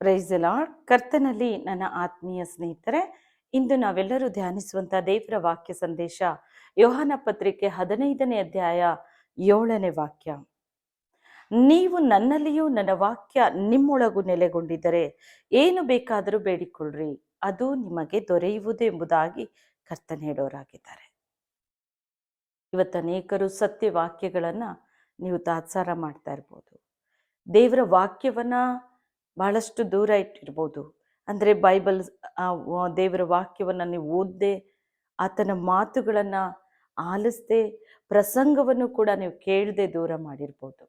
Praise the lord. ಕರ್ತನಲ್ಲಿ ನನ್ನ ಆತ್ಮೀಯ ಸ್ನೇಹಿತರೆ, ಇಂದು ನಾವೆಲ್ಲರೂ ಧ್ಯಾನಿಸುವಂಥ ದೇವರ ವಾಕ್ಯ ಸಂದೇಶ ಯೋಹಾನ ಪತ್ರಿಕೆ 15ನೇ ಅಧ್ಯಾಯ 7ನೇ ವಾಕ್ಯ. ನೀವು ನನ್ನಲ್ಲಿಯೂ ನನ್ನ ವಾಕ್ಯ ನಿಮ್ಮೊಳಗೂ ನೆಲೆಗೊಂಡಿದ್ದರೆ ಏನು ಬೇಕಾದರೂ ಬೇಡಿಕೊಳ್ಳ್ರಿ, ಅದು ನಿಮಗೆ ದೊರೆಯುವುದು ಎಂಬುದಾಗಿ ಕರ್ತನೆ ಹೇಳೋರಾಗಿದ್ದಾರೆ. ಇವತ್ತು ಅನೇಕರು ಸತ್ಯ ವಾಕ್ಯಗಳನ್ನು ನೀವು ತಾತ್ಸಾರ ಮಾಡ್ತಾ ಇರ್ಬೋದು. ದೇವರ ವಾಕ್ಯವನ್ನ ಬಹಳಷ್ಟು ದೂರ ಇಟ್ಟಿರ್ಬೋದು. ಅಂದರೆ ಬೈಬಲ್ ದೇವರ ವಾಕ್ಯವನ್ನು ನೀವು ಓದದೆ, ಆತನ ಮಾತುಗಳನ್ನು ಆಲಿಸದೆ, ಪ್ರಸಂಗವನ್ನು ಕೂಡ ನೀವು ಕೇಳದೆ ದೂರ ಮಾಡಿರ್ಬೋದು.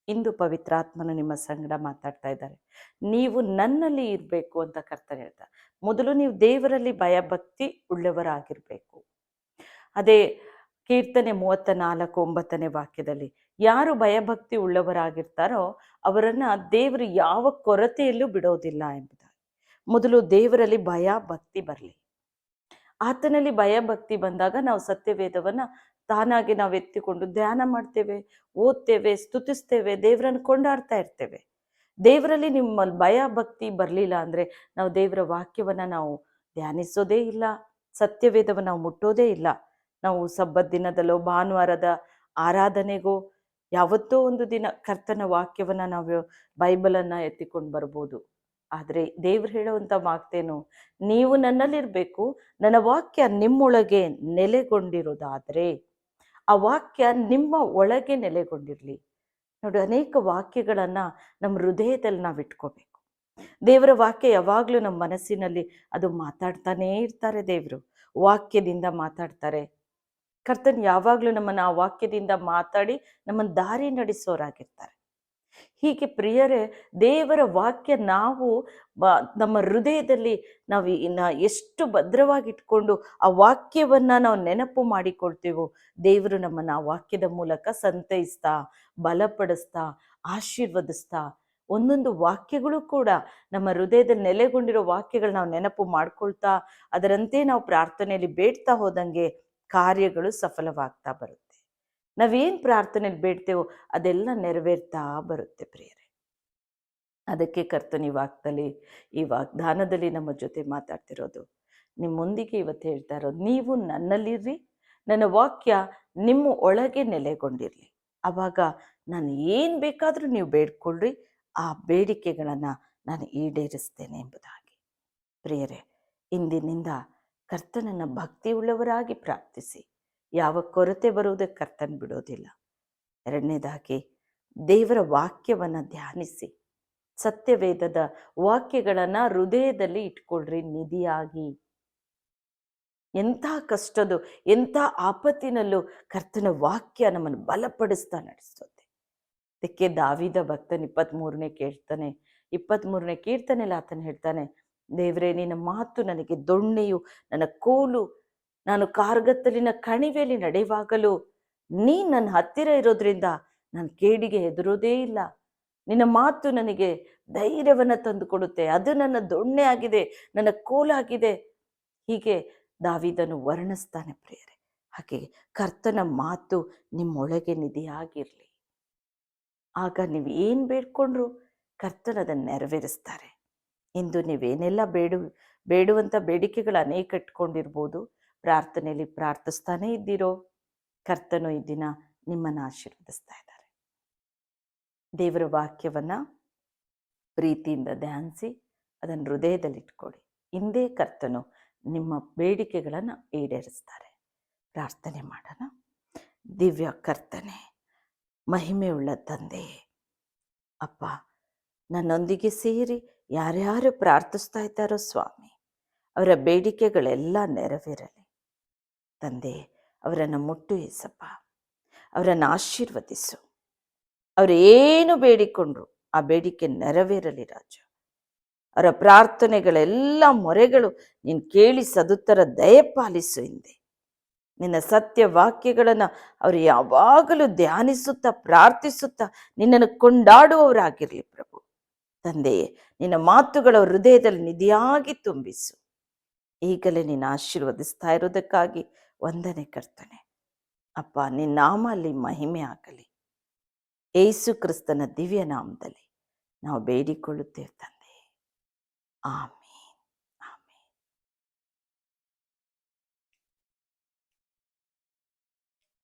ಇಂದು ಪವಿತ್ರಾತ್ಮನು ನಿಮ್ಮ ಸಂಗಡ ಮಾತಾಡ್ತಾ ಇದ್ದಾರೆ. ನೀವು ನನ್ನಲ್ಲಿ ಇರಬೇಕು ಅಂತ ಕರ್ತನೆ ಹೇಳ್ತಾರೆ. ಮೊದಲು ನೀವು ದೇವರಲ್ಲಿ ಭಯಭಕ್ತಿ ಉಳ್ಳವರಾಗಿರ್ಬೇಕು. ಅದೇ ಕೀರ್ತನೆ 34:9ನೇ ವಾಕ್ಯದಲ್ಲಿ, ಯಾರು ಭಯಭಕ್ತಿ ಉಳ್ಳವರಾಗಿರ್ತಾರೋ ಅವರನ್ನ ದೇವರು ಯಾವ ಕೊರತೆಯಲ್ಲೂ ಬಿಡೋದಿಲ್ಲ ಎಂಬುದಾಗಿ. ಮೊದಲು ದೇವರಲ್ಲಿ ಭಯ ಭಕ್ತಿ ಬರಲಿ. ಆತನಲ್ಲಿ ಭಯ ಭಕ್ತಿ ಬಂದಾಗ ನಾವು ಸತ್ಯವೇದವನ್ನ ತಾನಾಗಿ ನಾವು ಎತ್ತಿಕೊಂಡು ಧ್ಯಾನ ಮಾಡ್ತೇವೆ, ಓದ್ತೇವೆ, ಸ್ತುತಿಸ್ತೇವೆ, ದೇವರನ್ನು ಕೊಂಡಾಡ್ತಾ ಇರ್ತೇವೆ. ದೇವರಲ್ಲಿ ನಿಮ್ಮಲ್ಲಿ ಭಯ ಭಕ್ತಿ ಬರಲಿಲ್ಲ ಅಂದ್ರೆ ನಾವು ದೇವರ ವಾಕ್ಯವನ್ನ ನಾವು ಧ್ಯಾನಿಸೋದೇ ಇಲ್ಲ, ಸತ್ಯವೇದವನ್ನು ನಾವು ಮುಟ್ಟೋದೇ ಇಲ್ಲ. ನಾವು ಸಬ್ಬತ್ ದಿನದಲ್ಲೋ ಭಾನುವಾರದ ಆರಾಧನೆಗೋ ಯಾವತ್ತೋ ಒಂದು ದಿನ ಕರ್ತನ ವಾಕ್ಯವನ್ನ ನಾವು ಬೈಬಲನ್ನ ಎತ್ತಿಕೊಂಡು ಬರ್ಬೋದು. ಆದರೆ ದೇವ್ರು ಹೇಳುವಂಥ ಮಾತೇನು, ನೀವು ನನ್ನಲ್ಲಿರ್ಬೇಕು, ನನ್ನ ವಾಕ್ಯ ನಿಮ್ಮೊಳಗೆ ನೆಲೆಗೊಂಡಿರೋದಾದ್ರೆ ಆ ವಾಕ್ಯ ನಿಮ್ಮ ಒಳಗೆ ನೆಲೆಗೊಂಡಿರ್ಲಿ. ನೋಡಿ, ಅನೇಕ ವಾಕ್ಯಗಳನ್ನ ನಮ್ಮ ಹೃದಯದಲ್ಲಿ ನಾವು ಇಟ್ಕೋಬೇಕು. ದೇವರ ವಾಕ್ಯ ಯಾವಾಗಲೂ ನಮ್ಮ ಮನಸ್ಸಿನಲ್ಲಿ ಅದು ಮಾತಾಡ್ತಾನೇ ಇರ್ತಾರೆ. ದೇವರು ವಾಕ್ಯದಿಂದ ಮಾತಾಡ್ತಾರೆ. ಕರ್ತನ್ ಯಾವಾಗಲೂ ನಮ್ಮನ್ನು ಆ ವಾಕ್ಯದಿಂದ ಮಾತಾಡಿ ನಮ್ಮನ್ನು ದಾರಿ ನಡೆಸೋರಾಗಿರ್ತಾರೆ. ಹೀಗೆ ಪ್ರಿಯರೇ, ದೇವರ ವಾಕ್ಯ ನಾವು ನಮ್ಮ ಹೃದಯದಲ್ಲಿ ನಾವು ಎಷ್ಟು ಭದ್ರವಾಗಿ ಇಟ್ಕೊಂಡು ಆ ವಾಕ್ಯವನ್ನ ನಾವು ನೆನಪು ಮಾಡಿಕೊಳ್ತೀವೋ, ದೇವರು ನಮ್ಮನ್ನು ಆ ವಾಕ್ಯದ ಮೂಲಕ ಸಂತೈಸ್ತಾ, ಬಲಪಡಿಸ್ತಾ, ಆಶೀರ್ವದಿಸ್ತಾ, ಒಂದೊಂದು ವಾಕ್ಯಗಳು ಕೂಡ ನಮ್ಮ ಹೃದಯದಲ್ಲಿ ನೆಲೆಗೊಂಡಿರೋ ವಾಕ್ಯಗಳು ನಾವು ನೆನಪು ಮಾಡ್ಕೊಳ್ತಾ, ಅದರಂತೆ ನಾವು ಪ್ರಾರ್ಥನೆಯಲ್ಲಿ ಬೇಡ್ತಾ ಹೋದಂಗೆ ಕಾರ್ಯಗಳು ಸಫಲವಾಗ್ತಾ ಬರುತ್ತೆ. ನಾವೇನು ಪ್ರಾರ್ಥನೆಯಲ್ಲಿ ಬೇಡ್ತೇವೋ ಅದೆಲ್ಲ ನೆರವೇರ್ತಾ ಬರುತ್ತೆ ಪ್ರಿಯರೇ. ಅದಕ್ಕೆ ಕರ್ತನ ಈ ವಾಗ್ದಾನದಲ್ಲಿ ನಮ್ಮ ಜೊತೆ ಮಾತಾಡ್ತಿರೋದು, ನಿಮ್ಮೊಂದಿಗೆ ಇವತ್ತು ಹೇಳ್ತಾ ಇರೋದು, ನೀವು ನನ್ನಲ್ಲಿರ್ರಿ, ನನ್ನ ವಾಕ್ಯ ನಿಮ್ಮ ಒಳಗೆ ನೆಲೆಗೊಂಡಿರಲಿ. ಆವಾಗ ನಾನು ಏನು ಬೇಕಾದರೂ ನೀವು ಬೇಡ್ಕೊಳ್ರಿ, ಆ ಬೇಡಿಕೆಗಳನ್ನು ನಾನು ಈಡೇರಿಸ್ತೇನೆ ಎಂಬುದಾಗಿ. ಪ್ರಿಯರೇ, ಇಂದಿನಿಂದ ಕರ್ತನನ್ನು ಭಕ್ತಿ ಉಳ್ಳವರಾಗಿ ಪ್ರಾರ್ಥಿಸಿ. ಯಾವ ಕೊರತೆ ಬರುವುದಕ್ಕೆ ಕರ್ತನ ಬಿಡೋದಿಲ್ಲ. ಎರಡನೇದಾಗಿ, ದೇವರ ವಾಕ್ಯವನ್ನು ಧ್ಯಾನಿಸಿ, ಸತ್ಯವೇದದ ವಾಕ್ಯಗಳನ್ನು ಹೃದಯದಲ್ಲಿ ಇಟ್ಕೊಳ್ರಿ ನಿಧಿಯಾಗಿ. ಎಂಥ ಕಷ್ಟದ, ಎಂಥ ಆಪತ್ತಿನಲ್ಲೂ ಕರ್ತನ ವಾಕ್ಯ ನಮ್ಮನ್ನು ಬಲಪಡಿಸ್ತಾ ನಡೆಸುತ್ತೆ. ಅದಕ್ಕೆ ದಾವೀದ ಭಕ್ತನ 23ನೇ ಕೀರ್ತನೆಯಲ್ಲಿ ಆತನು ಹೇಳ್ತಾನೆ, ದೇವರೇ, ನಿನ್ನ ಮಾತು ನನಗೆ ದೊಣ್ಣೆಯು, ನನ್ನ ಕೋಲು, ನಾನು ಕಾರ್ಗತ್ತಲಿನ ಕಣಿವೆಯಲ್ಲಿ ನಡೆಯುವಾಗಲೂ ನೀನು ನನ್ನ ಹತ್ತಿರ ಇರೋದ್ರಿಂದ ನಾನು ಕೇಡಿಗೆ ಹೆದರೋದೇ ಇಲ್ಲ. ನಿನ್ನ ಮಾತು ನನಗೆ ಧೈರ್ಯವನ್ನು ತಂದು ಕೊಡುತ್ತೆ, ಅದು ನನ್ನ ದೊಣ್ಣೆ ಆಗಿದೆ, ನನ್ನ ಕೋಲಾಗಿದೆ. ಹೀಗೆ ದಾವೀದನು ವರ್ಣಿಸ್ತಾನೆ ಪ್ರಿಯರೇ. ಹಾಗೆ ಕರ್ತನ ಮಾತು ನಿಮ್ಮೊಳಗೆ ನಿಧಿಯಾಗಿರಲಿ. ಆಗ ನೀವು ಏನು ಬೇಡ್ಕೊಂಡ್ರು ಕರ್ತನ ಅದನ್ನು ನೆರವೇರಿಸ್ತಾರೆ. ಇಂದು ನೀವೇನೆಲ್ಲ ಬೇಡುವಂಥ ಬೇಡಿಕೆಗಳು ಅನೇಕ ಇಟ್ಕೊಂಡಿರ್ಬೋದು. ಪ್ರಾರ್ಥನೆಯಲ್ಲಿ ಪ್ರಾರ್ಥಿಸ್ತಾನೇ ಇದ್ದೀರೋ, ಕರ್ತನು ಈ ದಿನ ನಿಮ್ಮನ್ನು ಆಶೀರ್ವದಿಸ್ತಾ ಇದ್ದಾರೆ. ದೇವರ ವಾಕ್ಯವನ್ನ ಪ್ರೀತಿಯಿಂದ ಧ್ಯಾನಿಸಿ ಅದನ್ನು ಹೃದಯದಲ್ಲಿ ಇಟ್ಕೊಳ್ಳಿ. ಇಂದೇ ಕರ್ತನು ನಿಮ್ಮ ಬೇಡಿಕೆಗಳನ್ನು ಈಡೇರಿಸ್ತಾರೆ. ಪ್ರಾರ್ಥನೆ ಮಾಡೋಣ. ದಿವ್ಯ ಕರ್ತನೆ, ಮಹಿಮೆಯುಳ್ಳ ತಂದೆ, ಅಪ್ಪ, ನನ್ನೊಂದಿಗೆ ಸೇರಿ ಯಾರ್ಯಾರು ಪ್ರಾರ್ಥಿಸ್ತಾ ಇದ್ದಾರೋ ಸ್ವಾಮಿ, ಅವರ ಬೇಡಿಕೆಗಳೆಲ್ಲ ನೆರವೇರಲಿ. ತಂದೆ, ಅವರನ್ನು ಮುಟ್ಟು ಏಸಪ್ಪ, ಅವರನ್ನು ಆಶೀರ್ವದಿಸು. ಅವರು ಏನು ಬೇಡಿಕೊಂಡ್ರು ಆ ಬೇಡಿಕೆ ನೆರವೇರಲಿ ರಾಜ. ಅವರ ಪ್ರಾರ್ಥನೆಗಳೆಲ್ಲ ಮೊರೆಗಳು ನೀನು ಕೇಳಿ ಸದುತ್ತರ ದಯಪಾಲಿಸು. ಹಿಂದೆ ನಿನ್ನ ಸತ್ಯ ವಾಕ್ಯಗಳನ್ನು ಅವರು ಯಾವಾಗಲೂ ಧ್ಯಾನಿಸುತ್ತಾ ಪ್ರಾರ್ಥಿಸುತ್ತಾ ನಿನ್ನನ್ನು ಕೊಂಡಾಡುವವರಾಗಿರಲಿ ಪ್ರಭು. ತಂದೆಯೇ, ನಿನ್ನ ಮಾತುಗಳ ಹೃದಯದಲ್ಲಿ ನಿಧಿಯಾಗಿ ತುಂಬಿಸು. ಈಗಲೇ ನೀನು ಆಶೀರ್ವದಿಸ್ತಾ ಇರೋದಕ್ಕಾಗಿ ವಂದನೆ ಕರ್ತನೆ. ಅಪ್ಪ, ನಿನ್ನ ನಾಮ ಅಲ್ಲಿ ಮಹಿಮೆ ಆಗಲಿ. ಯೇಸು ಕ್ರಿಸ್ತನ ದಿವ್ಯ ನಾಮದಲ್ಲಿ ನಾವು ಬೇಡಿಕೊಳ್ಳುತ್ತೇವೆ ತಂದೆ. ಆಮೆನ್.